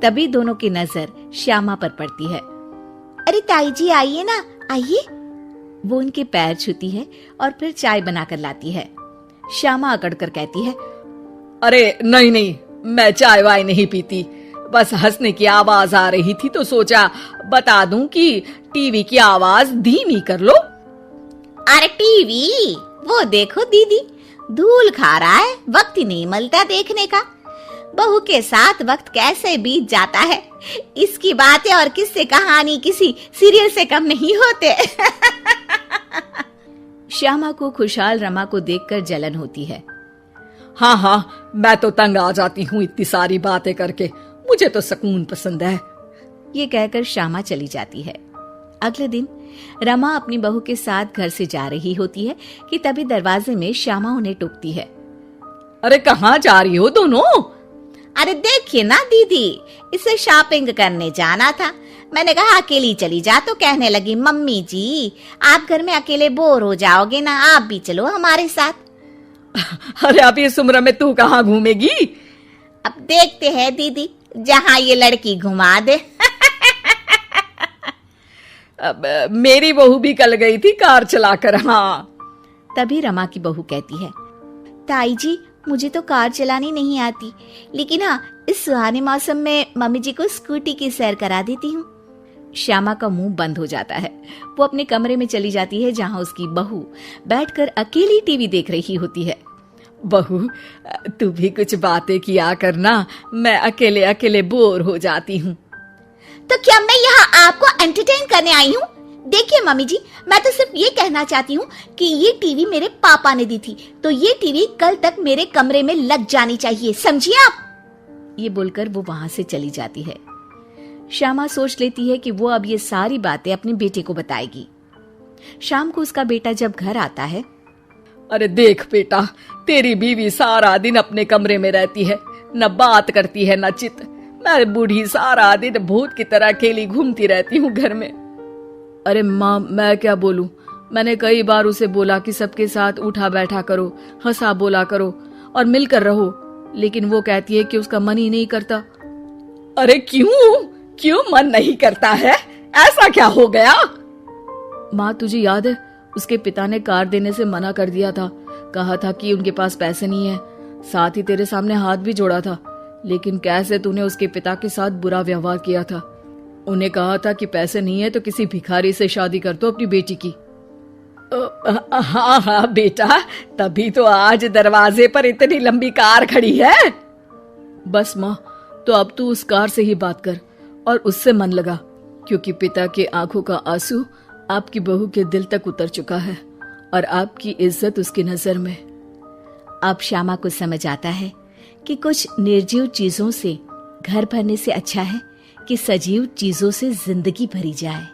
तभी दोनों की नजर श्यामा पर पड़ती है। अरे ताई जी आइए ना, आइए। वो उनके पैर छूती है और फिर चाय बनाकर लाती है। श्यामा अकड़कर कहती है, अरे नहीं नहीं, मैं चाय वाय नहीं पीती, बस हंसने की आवाज आ रही थी तो सोचा बता दूं कि टीवी की आवाज धीमी कर लो। अरे टीवी वो देखो दीदी, धूल खा रहा है, वक्त ही नहीं मिलता देखने का। बहू के साथ वक्त कैसे बीत जाता है, इसकी बातें और किस्से कहानी किसी सीरियल से कम नहीं होते। श्यामा को खुशहाल रमा को देखकर जलन होती है। हाँ हाँ, मैं तो तंग आ जाती हूँ इतनी सारी बातें करके, मुझे तो सुकून पसंद है। ये कहकर श्यामा चली जाती है। अगले दिन रमा अपनी बहू के साथ घर से जा रही होती है कि तभी दरवाजे में श्यामा उन्हें टोकती है। अरे कहाँ जा रही हो दोनों? अरे देखिए ना दीदी, इसे शॉपिंग करने जाना था। मैंने कहा अकेली चली जा, तो कहने लगी मम्मी जी आप घर में अकेले बोर हो जाओगे ना, आप भी चलो हमारे साथ। अरे अब इस उम्र में तू कहाँ घूमेगी? अब देखते हैं दीदी, जहाँ ये लड़की घुमा दे। अब मेरी बहू भी कल गई थी कार चलाकर। हाँ। तभी रमा की बहू कहती है, ताई जी मुझे तो कार चलानी नहीं आती, लेकिन हाँ इस सुहाने मौसम में मम्मी जी को स्कूटी की सैर करा देती हूँ। श्यामा का मुंह बंद हो जाता है। वो अपने कमरे में चली जाती है जहाँ उसकी बहू बैठकर अकेली टीवी देख रही होती है। बहू तू भी कुछ बातें किया करना, मैं अकेले अकेले बोर हो जाती हूँ। तो क्या मैं यहाँ आपको एंटरटेन करने आई हूँ? देखिए मम्मी जी, मैं तो सिर्फ ये कहना चाहती हूँ कि ये टीवी मेरे पापा ने दी थी, तो ये टीवी कल तक मेरे कमरे में लग जानी चाहिए, समझिए आप। ये बोलकर वो वहां से चली जाती है। श्यामा सोच लेती है कि वो अब ये सारी बातें अपने बेटे को बताएगी। शाम को उसका बेटा जब घर आता है, अरे देख बेटा, तेरी बीवी सारा दिन अपने कमरे में रहती है, न बात करती है न चित। मैं बूढ़ी सारा दिन भूत की तरह अकेली घूमती रहती हूँ घर में। अरे माँ मैं क्या बोलूं, मैंने कई बार उसे बोला कि सबके साथ उठा बैठा करो, हंसा बोला करो और मिलकर रहो, लेकिन वो कहती है कि उसका मन ही नहीं करता। अरे क्यों मन नहीं करता है? ऐसा क्या हो गया? माँ तुझे याद है, उसके पिता ने कार देने से मना कर दिया था, कहा था कि उनके पास पैसे नहीं है, साथ ही तेरे सामने हाथ भी जोड़ा था, लेकिन कैसे तूने उसके पिता के साथ बुरा व्यवहार किया था। उन्हें कहा था कि पैसे नहीं है तो किसी भिखारी से शादी कर दो अपनी बेटी की। हाँ बेटा, तभी तो आज दरवाजे पर इतनी लंबी कार खड़ी है। बस माँ, तो अब तू उस कार से ही बात कर और उससे मन लगा, क्योंकि पिता के आंखों का आंसू आपकी बहू के दिल तक उतर चुका है और आपकी इज्जत उसकी नजर में। अब श्यामा को समझ आता है कि कुछ निर्जीव चीजों से घर भरने से अच्छा है कि सजीव चीजों से जिंदगी भरी जाए।